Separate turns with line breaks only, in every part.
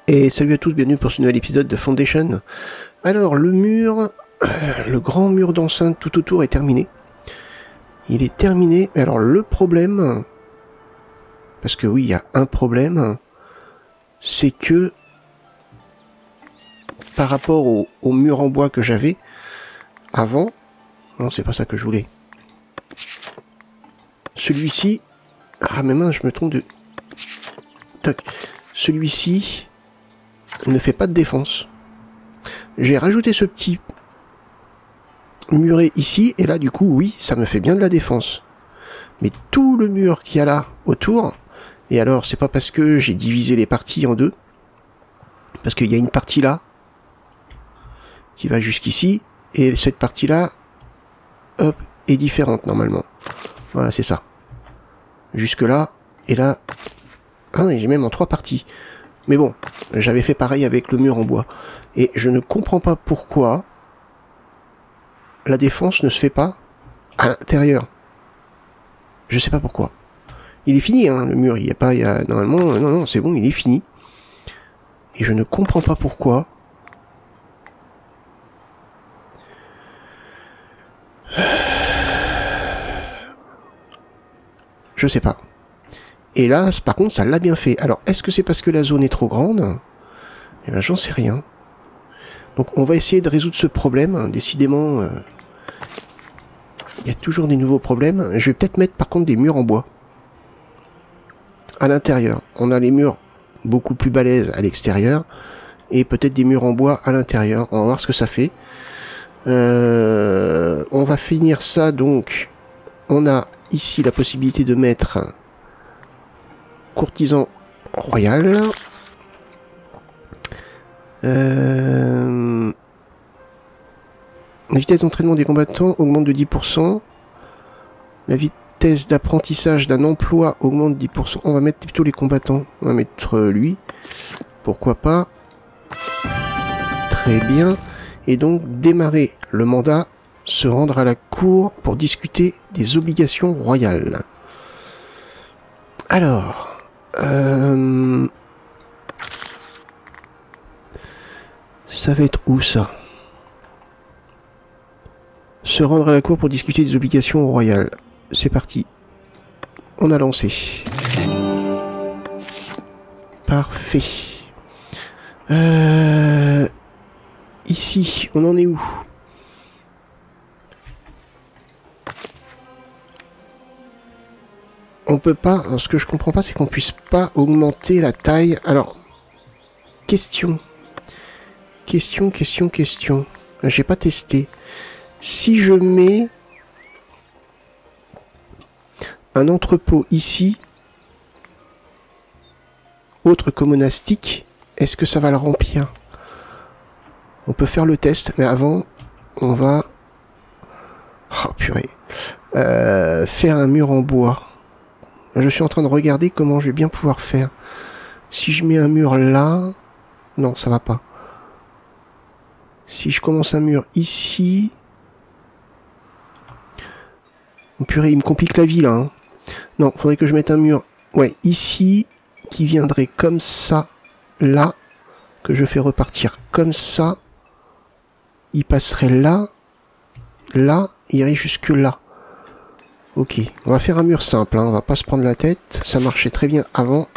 Et salut à tous, bienvenue pour ce nouvel épisode de Foundation. Alors le mur, le grand mur d'enceinte tout autour est terminé. Il est terminé, alors le problème, parce que oui il y a un problème, c'est que par rapport au mur en bois que j'avais avant, non c'est pas ça que je voulais, celui-ci, ah mes mains je me trompe de... Toc. Celui-ci ne fait pas de défense. J'ai rajouté ce petit muret ici, et là du coup oui, ça me fait bien de la défense. Mais tout le mur qu'il y a là autour, et alors c'est pas parce que j'ai divisé les parties en deux, parce qu'il y a une partie là qui va jusqu'ici, et cette partie là, hop, est différente normalement. Voilà, c'est ça. Jusque là, et là, ah, j'ai même en 3 parties. Mais bon, j'avais fait pareil avec le mur en bois. Et je ne comprends pas pourquoi la défense ne se fait pas à l'intérieur. Je sais pas pourquoi. Il est fini, hein, le mur. Il n'y a pas, normalement, non, c'est bon, il est fini. Et je ne comprends pas pourquoi. Je sais pas. Et là, par contre, ça l'a bien fait. Alors, est-ce que c'est parce que la zone est trop grande? Eh ben, j'en sais rien. Donc, on va essayer de résoudre ce problème. Décidément, il y a toujours des nouveaux problèmes. Je vais peut-être mettre, par contre, des murs en bois. À l'intérieur. On a les murs beaucoup plus balèzes à l'extérieur. Et peut-être des murs en bois à l'intérieur. On va voir ce que ça fait. On va finir ça, donc. On a ici la possibilité de mettre... courtisan royal. La vitesse d'entraînement des combattants augmente de 10%. La vitesse d'apprentissage d'un emploi augmente de 10%. On va mettre plutôt les combattants. On va mettre lui. Pourquoi pas. Très bien. Et donc démarrer le mandat, se rendre à la cour pour discuter des obligations royales. Alors... ça va être où ça? Se rendre à la cour pour discuter des obligations royales. C'est parti. On a lancé. Parfait. Ici, on en est où? On peut pas... Alors, ce que je comprends pas, c'est qu'on puisse pas augmenter la taille. Alors, question. Question. J'ai pas testé. Si je mets un entrepôt ici, autre que monastique, est-ce que ça va le remplir? On peut faire le test, mais avant, on va... Oh purée. Faire un mur en bois. Je suis en train de regarder comment je vais bien pouvoir faire. Si je mets un mur là... Non, ça va pas. Si je commence un mur ici... Oh, purée, il me complique la vie là. Hein. Non, faudrait que je mette un mur... Ouais, ici, qui viendrait comme ça, là, que je fais repartir comme ça. Il passerait là, là, et il irait jusque là. Ok, on va faire un mur simple, hein, on va pas se prendre la tête. Ça marchait très bien avant.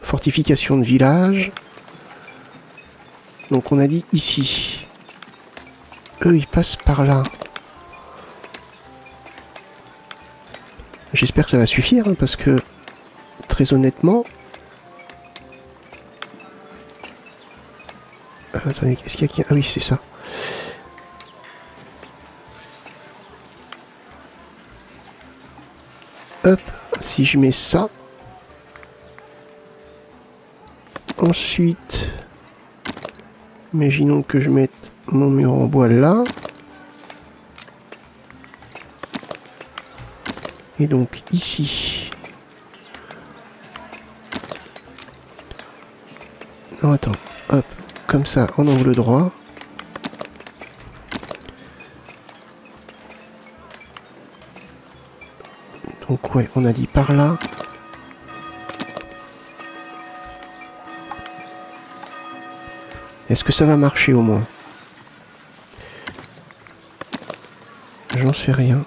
Fortification de village. Donc on a dit ici. Eux, ils passent par là. J'espère que ça va suffire, hein, parce que, très honnêtement... attendez, qu'est-ce qu'il y a qui... Ah oui, c'est ça. Hop, si je mets ça... Ensuite... Imaginons que je mette mon mur en bois là. Et donc ici... Non, attends. Hop, comme ça, en angle droit. Donc ouais, on a dit par là. Est-ce que ça va marcher au moins? J'en sais rien.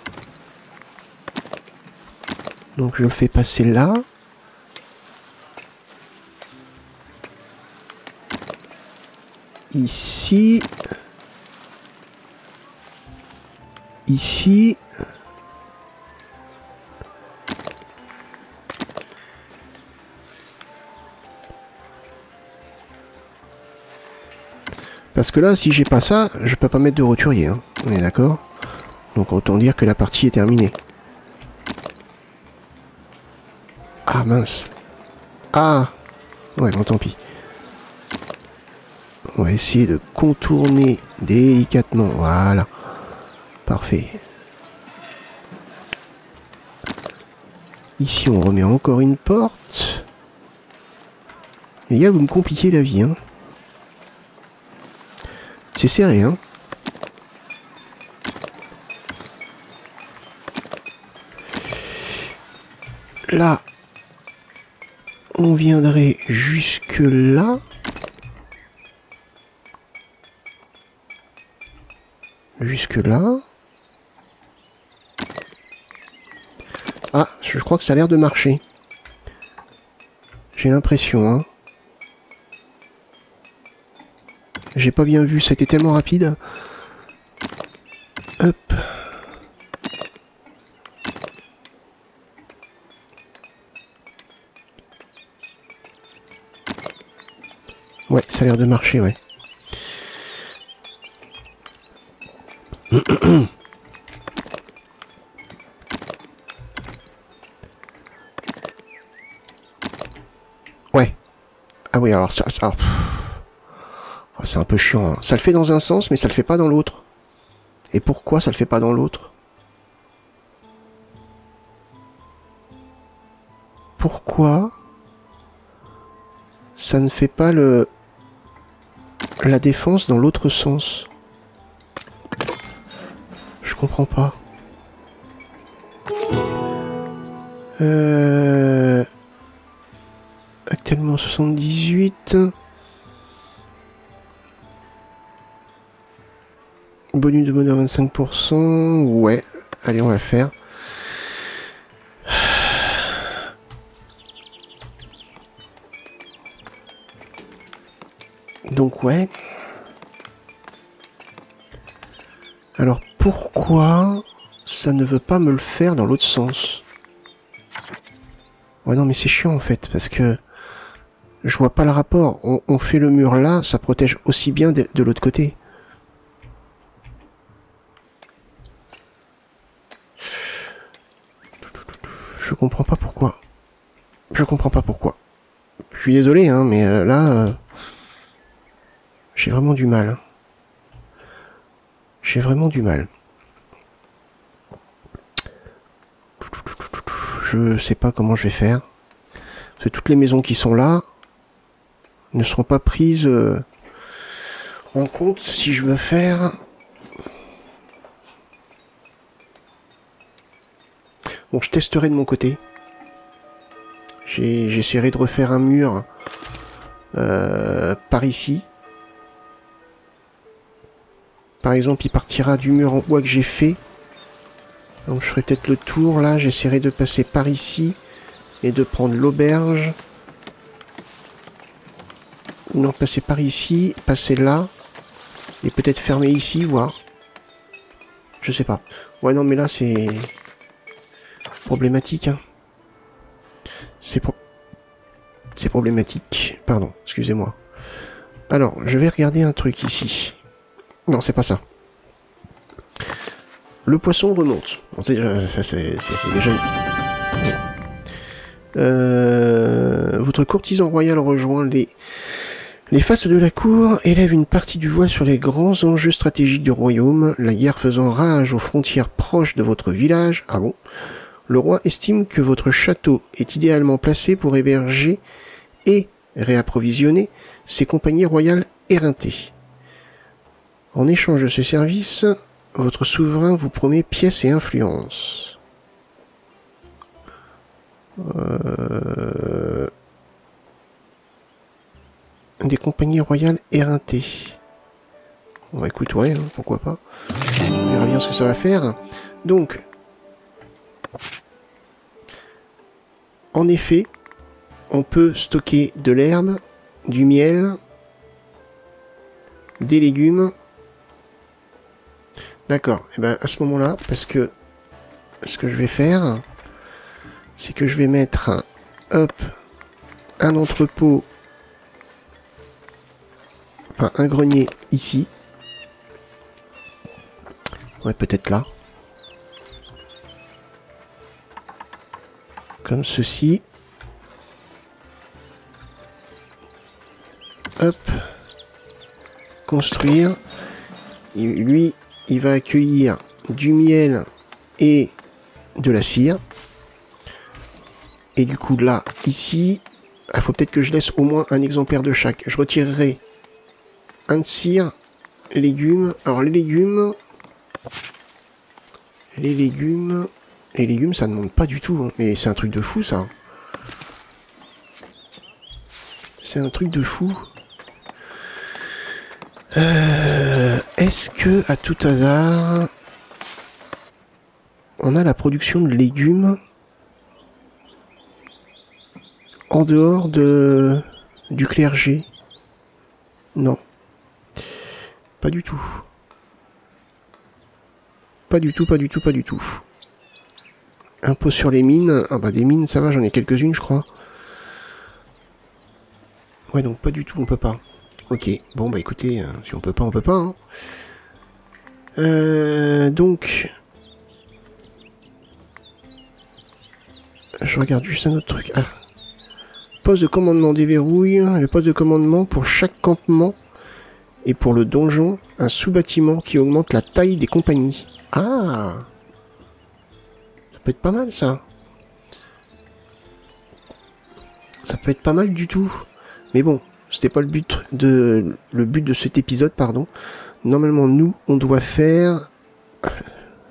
Donc je le fais passer là. Ici. Ici. Parce que là, si j'ai pas ça, je peux pas mettre de roturier, hein. On est d'accord? Donc autant dire que la partie est terminée. Ah mince. Ah. Ouais, bon tant pis. On va essayer de contourner délicatement. Voilà. Parfait. Ici, on remet encore une porte. Les gars, vous me compliquez la vie, hein. C'est serré, hein. Là, on viendrait jusque là. Jusque là. Ah, je crois que ça a l'air de marcher. J'ai l'impression, hein. J'ai pas bien vu, c'était tellement rapide. Hop. Ouais, ça a l'air de marcher, ouais. Ouais. Ah oui, alors ça... Oh, c'est un peu chiant, hein. Ça le fait dans un sens, mais ça le fait pas dans l'autre. Et pourquoi ça le fait pas dans l'autre? Pourquoi ça ne fait pas la défense dans l'autre sens? Je comprends pas. Actuellement 78. Bonus de bonheur 25%. Ouais, allez, on va le faire. Donc ouais. Alors pourquoi ça ne veut pas me le faire dans l'autre sens? Ouais non mais c'est chiant en fait, parce que je vois pas le rapport. On fait le mur là, ça protège aussi bien de l'autre côté. Je comprends pas pourquoi. Je comprends pas pourquoi. Je suis désolé hein, mais là... j'ai vraiment du mal. J'ai vraiment du mal. Je sais pas comment je vais faire. Parce que toutes les maisons qui sont là ne seront pas prises en compte si je veux faire... Bon, je testerai de mon côté. J'essaierai de refaire un mur par ici. Par exemple, il partira du mur en bois que j'ai fait. Donc je ferai peut-être le tour là. J'essaierai de passer par ici et de prendre l'auberge. Non, passer par ici, passer là. Et peut-être fermer ici, voir. Je sais pas. Ouais, non, mais là, c'est... problématique, hein. C'est problématique. Pardon, excusez-moi. Alors, je vais regarder un truc ici. Non, c'est pas ça. Le poisson remonte. Bon, c'est déjà... votre courtisan royal rejoint les faces de la cour, élève une partie du voile sur les grands enjeux stratégiques du royaume, la guerre faisant rage aux frontières proches de votre village. Ah bon? Le roi estime que votre château est idéalement placé pour héberger et réapprovisionner ses compagnies royales éreintées. En échange de ce service, votre souverain vous promet pièces et influence. des compagnies royales éreintées. Bon, écoute, ouais, hein, pourquoi pas. On verra bien ce que ça va faire. Donc, en effet, on peut stocker de l'herbe, du miel, des légumes. D'accord. Et ben à ce moment-là, parce que ce que je vais faire, c'est que je vais mettre, hop, un entrepôt, enfin un grenier ici. Ouais, peut-être là. Comme ceci. Hop. Construire. Lui, il va accueillir du miel et de la cire. Et du coup, là, ici, il faut peut-être que je laisse au moins un exemplaire de chaque. Je retirerai un de cire, légumes. Alors, les légumes, ça ne monte pas du tout. Hein. Mais c'est un truc de fou, ça. C'est un truc de fou. Est-ce que, à tout hasard, on a la production de légumes en dehors du clergé? Non. Pas du tout. Pas du tout, pas du tout, pas du tout. Impôt sur les mines. Ah bah des mines, ça va, j'en ai quelques-unes, je crois. Ouais, donc pas du tout, on peut pas. Ok, bon bah écoutez, si on peut pas, on peut pas. Hein. Donc... Je regarde juste un autre truc. Ah. Poste de commandement déverrouille. Le poste de commandement pour chaque campement et pour le donjon, un sous-bâtiment qui augmente la taille des compagnies. Ah, ça peut être pas mal ça. Ça peut être pas mal du tout. Mais bon, c'était pas le but de cet épisode, pardon. Normalement, nous, on doit faire...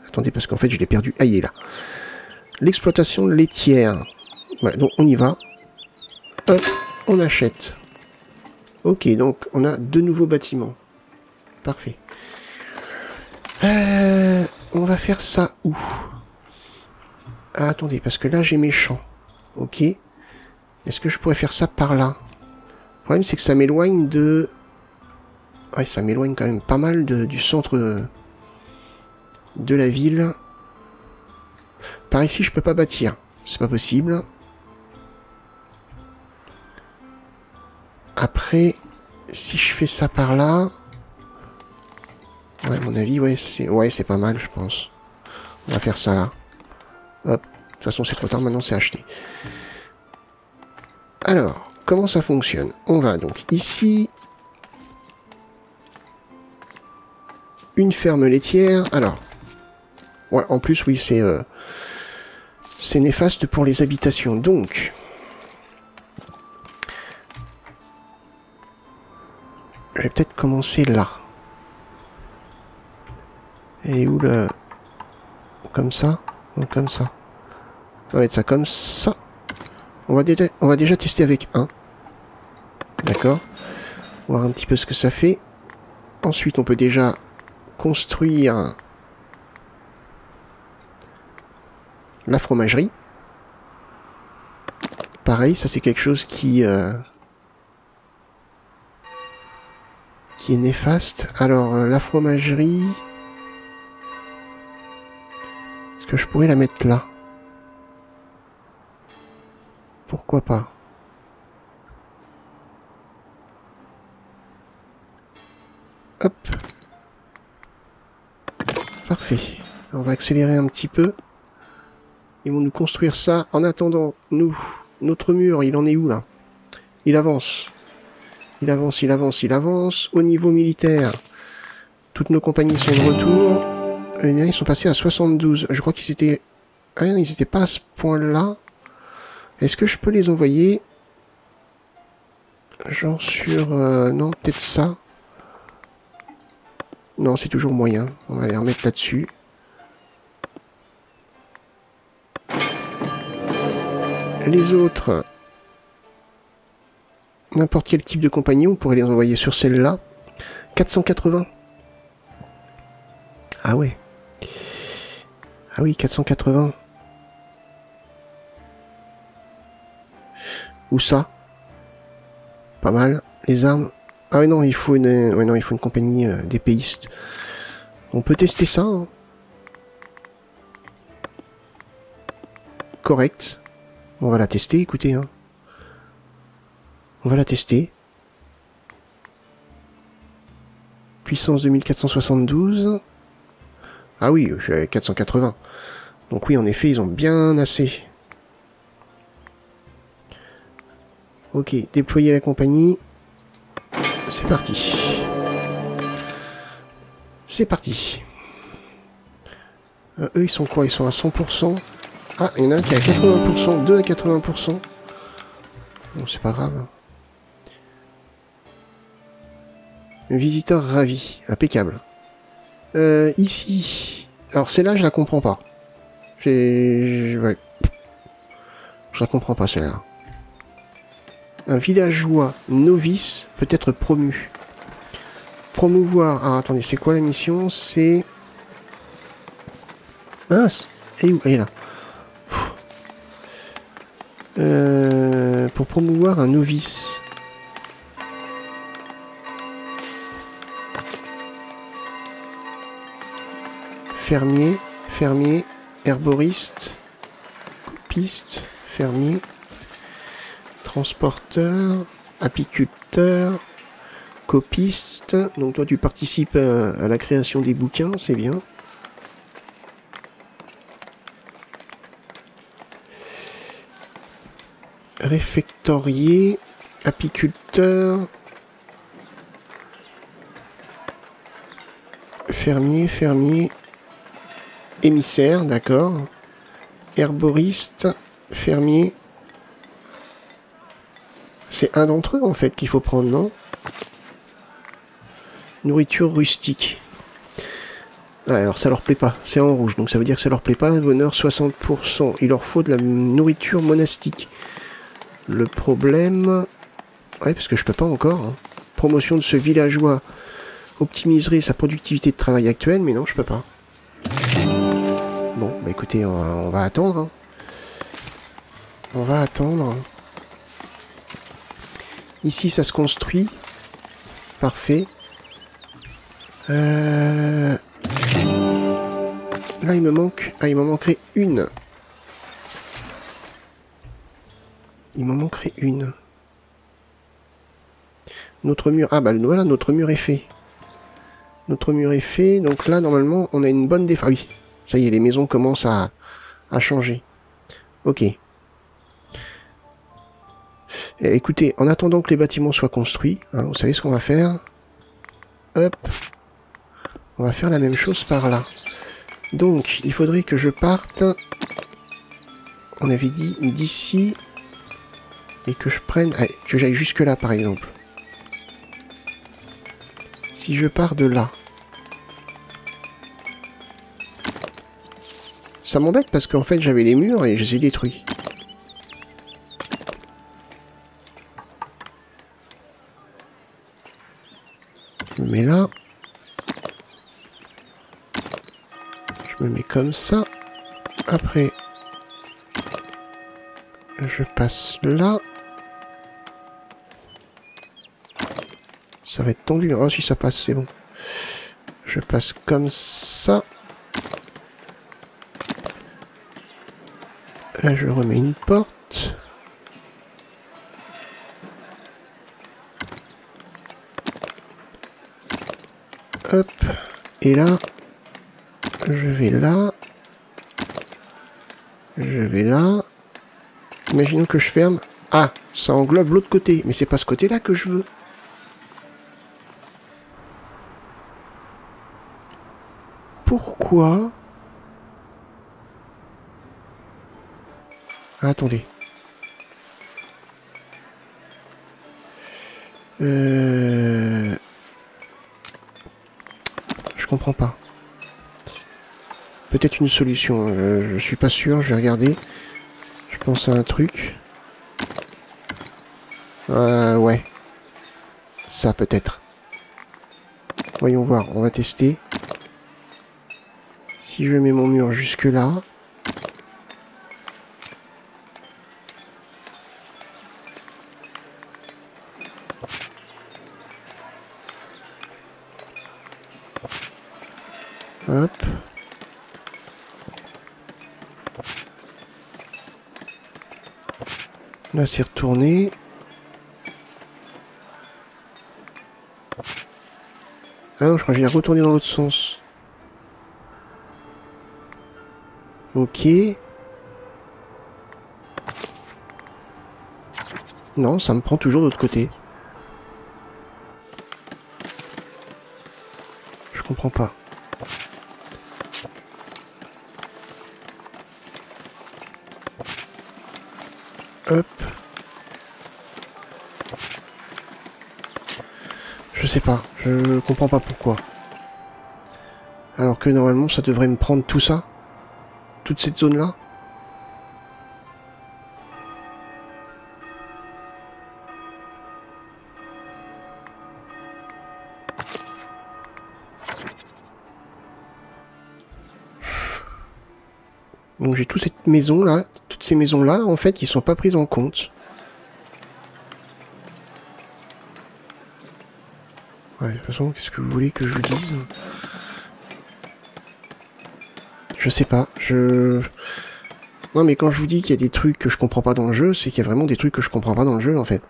Attendez, parce qu'en fait, je l'ai perdu. Ah, il est là. L'exploitation laitière. Ouais, donc on y va. Hop, on achète. Ok, donc on a 2 nouveaux bâtiments. Parfait. On va faire ça où? Ah, attendez, parce que là j'ai mes champs. Ok. Est-ce que je pourrais faire ça par là? Le problème c'est que ça m'éloigne de... Ouais, ça m'éloigne quand même pas mal du centre de la ville. Par ici je peux pas bâtir. C'est pas possible. Après, si je fais ça par là... Ouais, à mon avis, ouais, c'est pas mal, je pense. On va faire ça là. Hop. De toute façon, c'est trop tard, maintenant c'est acheté. Alors, comment ça fonctionne? On va donc ici. Une ferme laitière. Alors. Ouais, en plus, oui, c'est néfaste pour les habitations. Donc. Je vais peut-être commencer là. Et où le... Comme ça? Ou comme ça? Ça va être ça comme ça. On va déjà tester avec un. D'accord. Voir un petit peu ce que ça fait. Ensuite, on peut déjà construire la fromagerie. Pareil, ça c'est quelque chose qui est néfaste. Alors, la fromagerie... Est-ce que je pourrais la mettre là? Pourquoi pas? Hop. Parfait. On va accélérer un petit peu. Ils vont nous construire ça. En attendant, nous, notre mur, il en est où là? Il avance. Il avance, il avance, il avance. Au niveau militaire, toutes nos compagnies sont de retour. Ils sont passés à 72. Je crois qu'ils étaient... Ah, ils n'étaient pas à ce point-là. Est-ce que je peux les envoyer? Genre sur... non, peut-être ça. Non, c'est toujours moyen. On va les remettre là-dessus. Les autres... n'importe quel type de compagnie, on pourrait les envoyer sur celle-là. 480. Ah ouais. Ah oui, 480. Où ça? Pas mal. Les armes. Ah ouais, non, il faut une compagnie d'épéistes. On peut tester ça. Hein. Correct. On va la tester, écoutez. Hein. On va la tester. Puissance 2472. Ah oui, je suis à 480. Donc oui, en effet, ils ont bien assez. Ok, déployer la compagnie. C'est parti. C'est parti. Eux, ils sont quoi? Ils sont à 100%. Ah, il y en a un qui est à 80%, deux à 80%. Bon, c'est pas grave. Un visiteur ravi. Impeccable. Ici. Alors, celle-là, je la comprends pas. Ouais. Je la comprends pas, celle-là. Un villageois novice peut être promu. Promouvoir... Ah, attendez, c'est quoi la mission? C'est... Mince! Elle est où? Elle est là. Pour promouvoir un novice. Fermier, fermier, herboriste, copiste, fermier, transporteur, apiculteur, copiste. Donc toi tu participes à la création des bouquins, c'est bien. Réfectorier, apiculteur, fermier, émissaire, d'accord. Herboriste, fermier. C'est un d'entre eux en fait qu'il faut prendre, non? Nourriture rustique. Ah, alors ça leur plaît pas, c'est en rouge, donc ça veut dire que ça leur plaît pas. Bonheur 60%. Il leur faut de la nourriture monastique. Le problème... Ouais, parce que je peux pas encore. Hein. Promotion de ce villageois optimiserait sa productivité de travail actuelle, mais non, je peux pas. Bon, bah écoutez, on va attendre. Hein. On va attendre. Ici, ça se construit. Parfait. Là, il me manque... Ah, il m'en manquerait une. Il m'en manquerait une. Notre mur... Ah, bah voilà, notre mur est fait. Notre mur est fait. Donc là, normalement, on a une bonne défense. Ah oui, ça y est, les maisons commencent à changer. Ok. Écoutez, en attendant que les bâtiments soient construits, hein, vous savez ce qu'on va faire? Hop. On va faire la même chose par là. Donc, il faudrait que je parte... On avait dit d'ici... Et que je prenne... Allez, que j'aille jusque là, par exemple. Si je pars de là... Ça m'embête parce qu'en fait, j'avais les murs et je les ai détruits. Je me mets là. Je me mets comme ça. Après, je passe là. Ça va être tendu. Oh, si ça passe, c'est bon. Je passe comme ça. Là, je remets une porte. Hop. Et là, je vais là. Je vais là. Imaginons que je ferme. Ah, ça englobe l'autre côté. Mais c'est pas ce côté-là que je veux. Pourquoi? Ah, attendez. Je comprends pas. Peut-être une solution. Je suis pas sûr. Je vais regarder. Je pense à un truc. Ouais. Ça peut-être. Voyons voir, on va tester. Si je mets mon mur jusque là. Hop. Là, c'est retourné. Ah non, je crois que j'ai retourné dans l'autre sens. Ok. Non, ça me prend toujours de l'autre côté. Je comprends pas. Hop. Je sais pas. Je comprends pas pourquoi. Alors que normalement, ça devrait me prendre tout ça. Toute cette zone-là. Donc j'ai toute cette maison là, toutes ces maisons là, en fait, qui sont pas prises en compte. Ouais, de toute façon, qu'est-ce que vous voulez que je vous dise? Je sais pas, Non mais quand je vous dis qu'il y a des trucs que je comprends pas dans le jeu, c'est qu'il y a vraiment des trucs que je comprends pas dans le jeu en fait.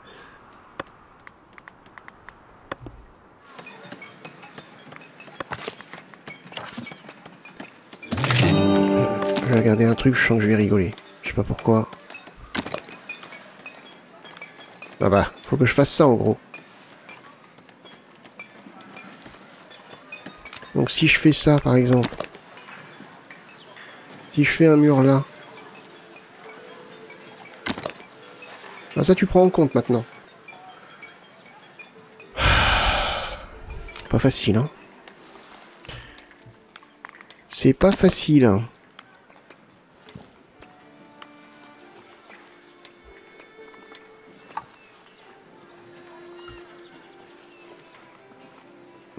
Je vais regarder un truc, je sens que je vais rigoler. Je sais pas pourquoi. Ah bah, faut que je fasse ça en gros. Donc si je fais ça par exemple, si je fais un mur là, ah, ça tu prends en compte maintenant. Pas facile hein. C'est pas facile hein.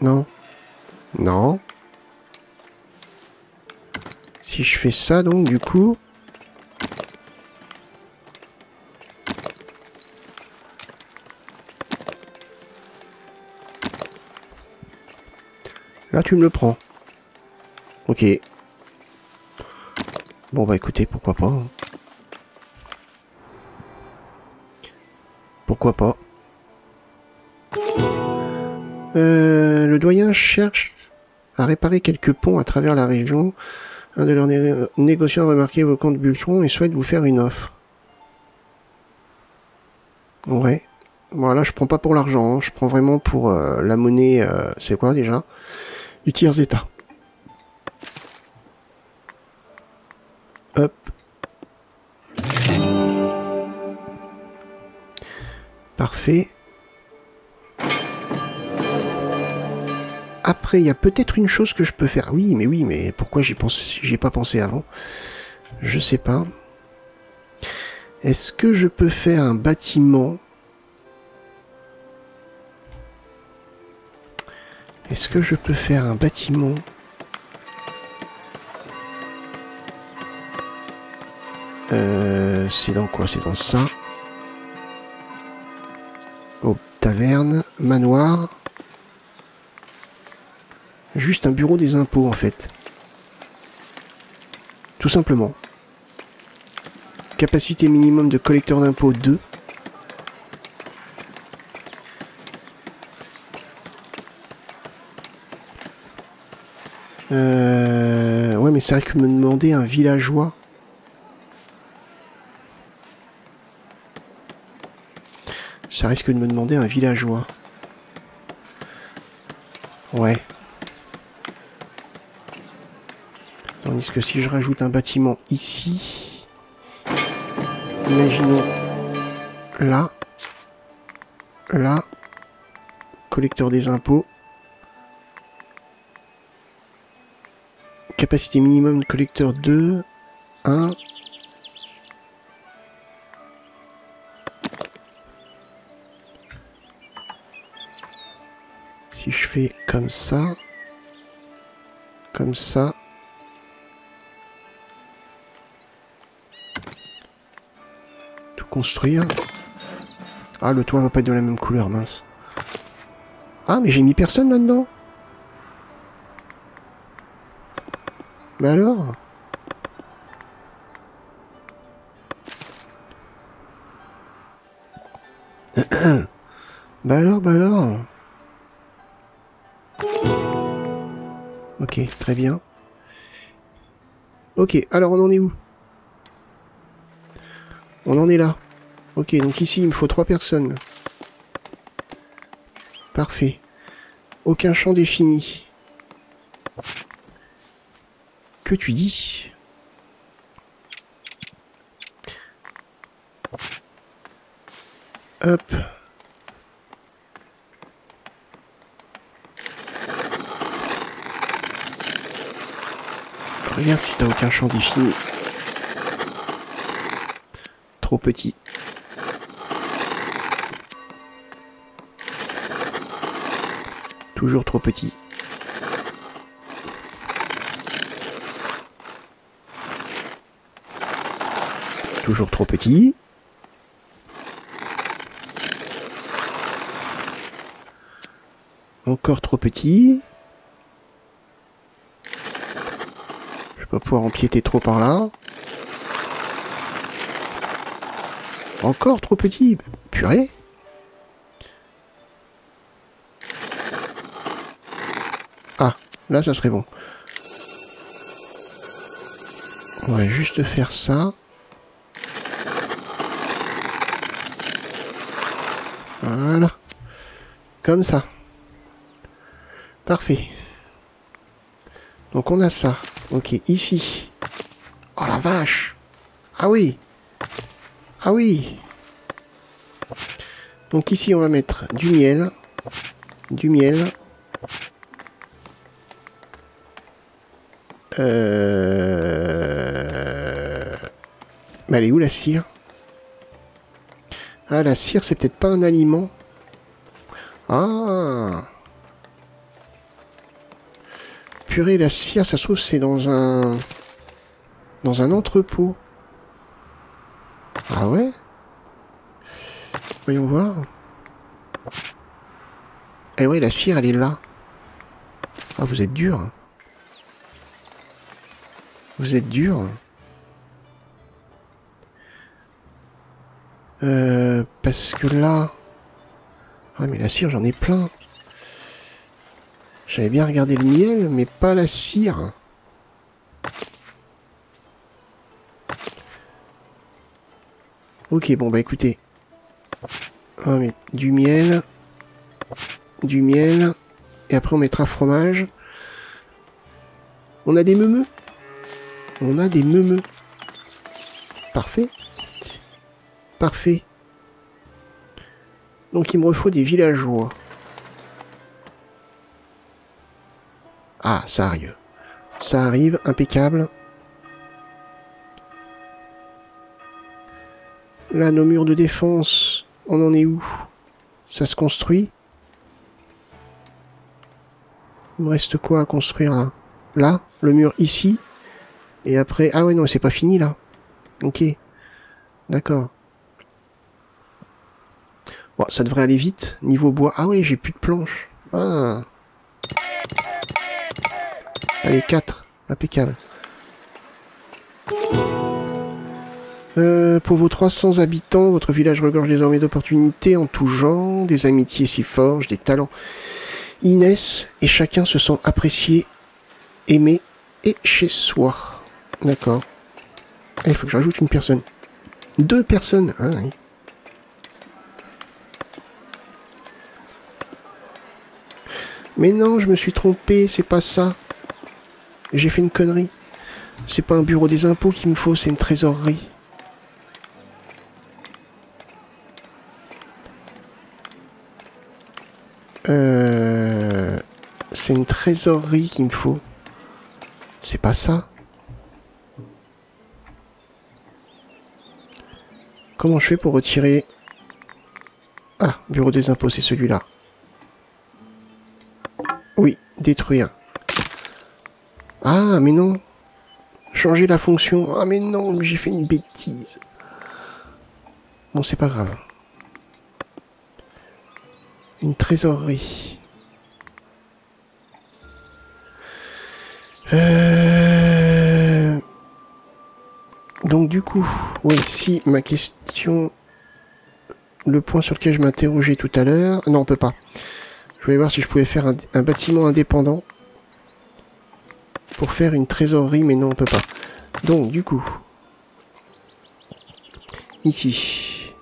Non. Non. Si je fais ça donc du coup... Là tu me le prends. Ok. Bon bah écoutez, pourquoi pas. Hein. Pourquoi pas. Le doyen cherche à réparer quelques ponts à travers la région. Un de leurs négociants a remarqué vos comptes bûcherons et souhaite vous faire une offre. Ouais. Bon là je prends pas pour l'argent, hein. Je prends vraiment pour la monnaie, c'est quoi déjà? Du tiers état. Hop. Parfait. Après, il y a peut-être une chose que je peux faire. Oui, mais pourquoi j'y ai pas pensé avant? Je sais pas. Est-ce que je peux faire un bâtiment? Est-ce que je peux faire un bâtiment? C'est dans quoi? C'est dans ça. Oh, taverne, manoir. Juste un bureau des impôts en fait. Tout simplement. Capacité minimum de collecteur d'impôts 2. Ouais mais ça risque de me demander un villageois. Ça risque de me demander un villageois. Ouais. Tandis que si je rajoute un bâtiment ici, imaginons là, là, collecteur des impôts, capacité minimum de collecteur 2, 1. si je fais comme ça, tout construire. Ah, le toit va pas être de la même couleur, mince. Ah, mais j'ai mis personne là-dedans. Bah alors? Bah alors. Ok, très bien. Ok, alors on en est où? On en est là. Ok, donc ici il me faut 3 personnes. Parfait. Aucun champ défini. Que tu dis? Hop. Regarde si t'as aucun champ défini. Trop petit. Toujours trop petit. Toujours trop petit. Encore trop petit. Je vais pas pouvoir empiéter trop par là. Encore trop petit. Purée. Ah, là ça serait bon. On va juste faire ça. Voilà. Comme ça. Parfait. Donc on a ça. Ok, ici. Oh la vache. Ah oui. Ah oui. Donc ici on va mettre du miel. Du miel. Mais elle est où la cire? Ah, la cire c'est peut-être pas un aliment. Ah. Purée, la cire, ça se trouve c'est dans un entrepôt. Ah ouais? Voyons voir. Eh ouais, la cire elle est là. Ah, vous êtes dur. Vous êtes dur. Parce que là... Ah mais la cire j'en ai plein. J'avais bien regardé le miel, mais pas la cire. Ok, bon bah écoutez. On va mettre du miel. Du miel. Et après on mettra fromage. On a des meumeux. On a des meumeux. Parfait. Parfait. Donc il me faut des villageois. Ah, ça arrive. Ça arrive, impeccable. Là, nos murs de défense, on en est où? Ça se construit? Il me reste quoi à construire là? Là, le mur ici. Et après... Ah ouais, non, c'est pas fini là. Ok. D'accord. Bon, ça devrait aller vite. Niveau bois... Ah ouais, j'ai plus de planches. Ah. Allez, 4. Impeccable. Pour vos 300 habitants, votre village regorge désormais d'opportunités en tout genre. Des amitiés s'y forgent, des talents y naissent. Et chacun se sent apprécié, aimé et chez soi. D'accord. Il faut que je rajoute une personne. 2 personnes. Ah, oui. Mais non, je me suis trompé, c'est pas ça. J'ai fait une connerie. C'est pas un bureau des impôts qu'il me faut, c'est une trésorerie. C'est une trésorerie qu'il me faut. C'est pas ça. Comment je fais pour retirer... Ah, bureau des impôts, c'est celui-là. Oui, détruire. Ah, mais non. Changer la fonction. Ah, mais non, j'ai fait une bêtise. Bon, c'est pas grave. Une trésorerie. Donc du coup, oui, si ma question... Le point sur lequel je m'interrogeais tout à l'heure... Non, on peut pas. Je voulais voir si je pouvais faire un bâtiment indépendant. Pour faire une trésorerie, mais non, on peut pas. Donc, du coup... Ici.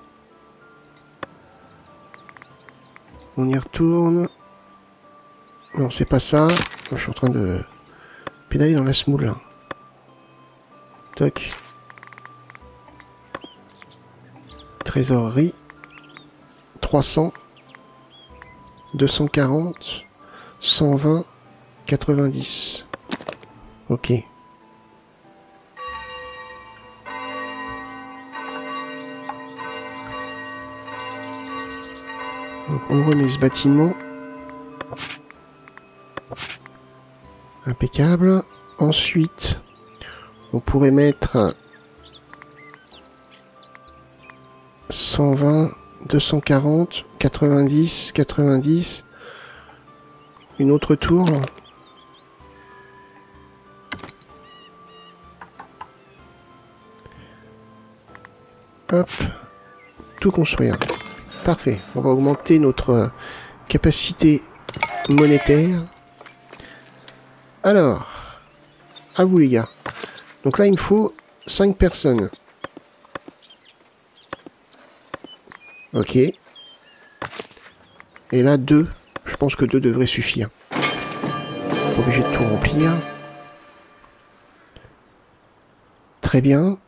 On y retourne. Non, c'est pas ça. Je suis en train de pédaler dans la semoule, là. Toc. Trésorerie. 300. 240. 120. 90. Ok. Donc on remet ce bâtiment. Impeccable. Ensuite, on pourrait mettre 120, 240, 90, 90. Une autre tour. Hop. Tout construire. Parfait. On va augmenter notre capacité monétaire. Alors, à vous les gars. Donc là, il me faut 5 personnes. Ok. Et là, 2. Je pense que 2 devraient suffire. Pas obligé de tout remplir. Très bien.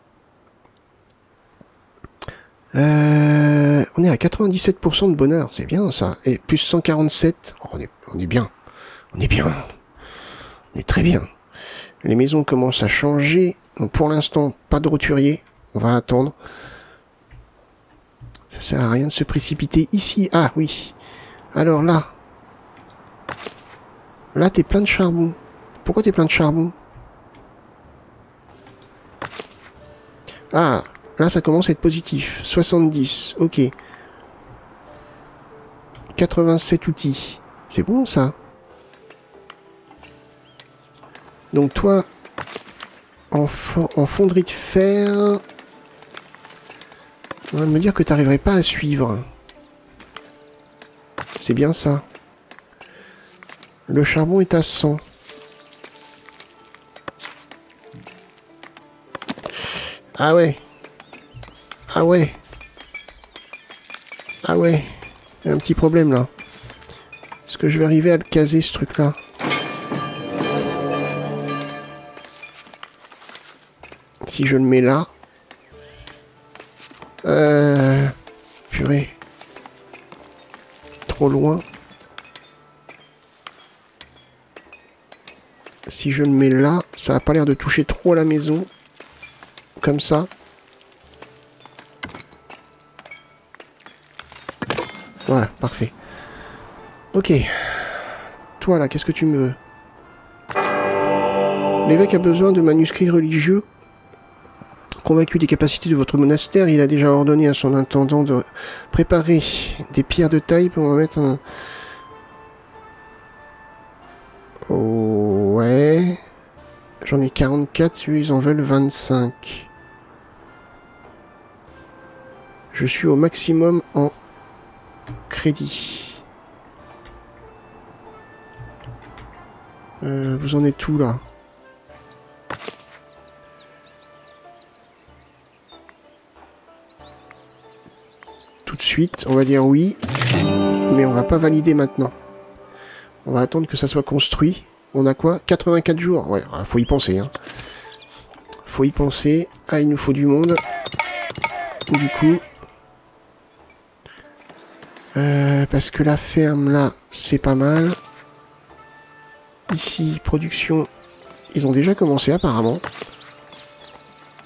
On est à 97% de bonheur. C'est bien ça. Et plus 147. Oh, on est bien. On est bien. On est très bien. Les maisons commencent à changer. Donc pour l'instant, pas de roturier. On va attendre. Ça sert à rien de se précipiter ici. Ah oui. Alors là. Là, t'es plein de charbon. Pourquoi t'es plein de charbon? Ah, là, ça commence à être positif. 70, ok. 87 outils. C'est bon, ça. Donc, toi, en fonderie de fer... On va me dire que t'arriverais pas à suivre. C'est bien ça. Le charbon est à 100. Ah ouais. Ah ouais. Ah ouais. Il y a un petit problème là. Est-ce que je vais arriver à le caser ce truc là? Si je le mets là. Purée. Trop loin. Si je le mets là, ça a pas l'air de toucher trop la maison. Comme ça. Voilà, parfait. Ok. Toi là, qu'est-ce que tu me veux? L'évêque a besoin de manuscrits religieux. Convaincu des capacités de votre monastère, il a déjà ordonné à son intendant de préparer des pierres de taille pour en mettre un... Oh, ouais. J'en ai 44, eux ils en veulent 25. Je suis au maximum en crédit. Vous en êtes où là? Tout de suite, on va dire oui, mais on va pas valider maintenant. On va attendre que ça soit construit. On a quoi? 84 jours. Ouais, faut y penser. Hein. Faut y penser. Ah, il nous faut du monde. Du coup... parce que la ferme, là, c'est pas mal. Ici, production... Ils ont déjà commencé, apparemment.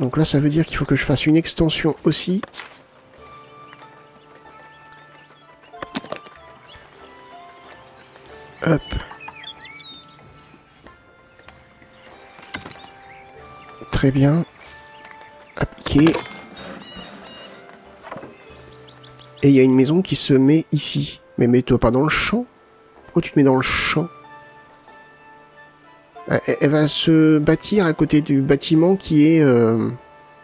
Donc là, ça veut dire qu'il faut que je fasse une extension aussi. Hop. Très bien. Appliqué. Et il y a une maison qui se met ici. Mais mets-toi pas dans le champ. Pourquoi tu te mets dans le champ? Elle va se bâtir à côté du bâtiment qui est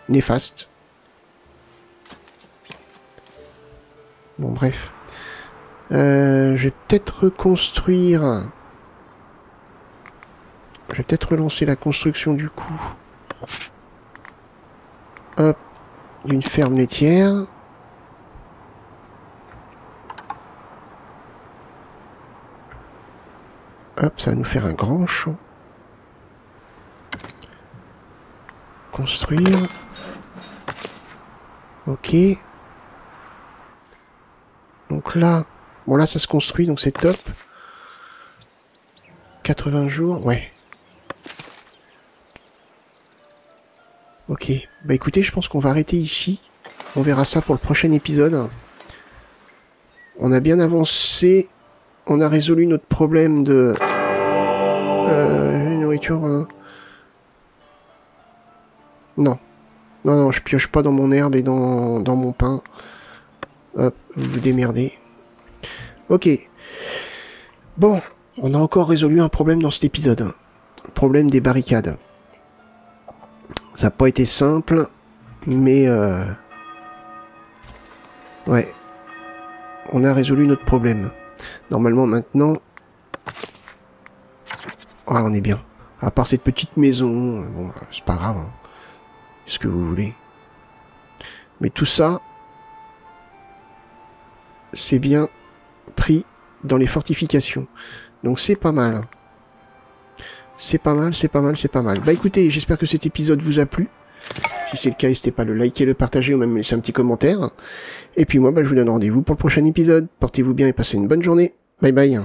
néfaste. Bon, bref. Je vais peut-être reconstruire... Je vais peut-être relancer la construction du coup. Hop. D'une ferme laitière. Hop, ça va nous faire un grand champ. Construire. Ok. Donc là... Bon là ça se construit, donc c'est top. 80 jours, ouais. Ok. Bah écoutez, je pense qu'on va arrêter ici. On verra ça pour le prochain épisode. On a bien avancé. On a résolu notre problème de... nourriture... Non. Non, non, je pioche pas dans mon herbe et dans mon pain. Hop, vous vous démerdez. Ok. Bon, on a encore résolu un problème dans cet épisode. Le problème des barricades. Ça n'a pas été simple, mais... Ouais. On a résolu notre problème. Normalement, maintenant... Ah, on est bien. À part cette petite maison, bon, c'est pas grave. Hein. Ce que vous voulez. Mais tout ça, c'est bien pris dans les fortifications. Donc c'est pas mal. C'est pas mal, c'est pas mal, c'est pas mal. Bah écoutez, j'espère que cet épisode vous a plu. Si c'est le cas, n'hésitez pas à le liker, le partager ou même laisser un petit commentaire. Et puis moi, bah, je vous donne rendez-vous pour le prochain épisode. Portez-vous bien et passez une bonne journée. Bye bye.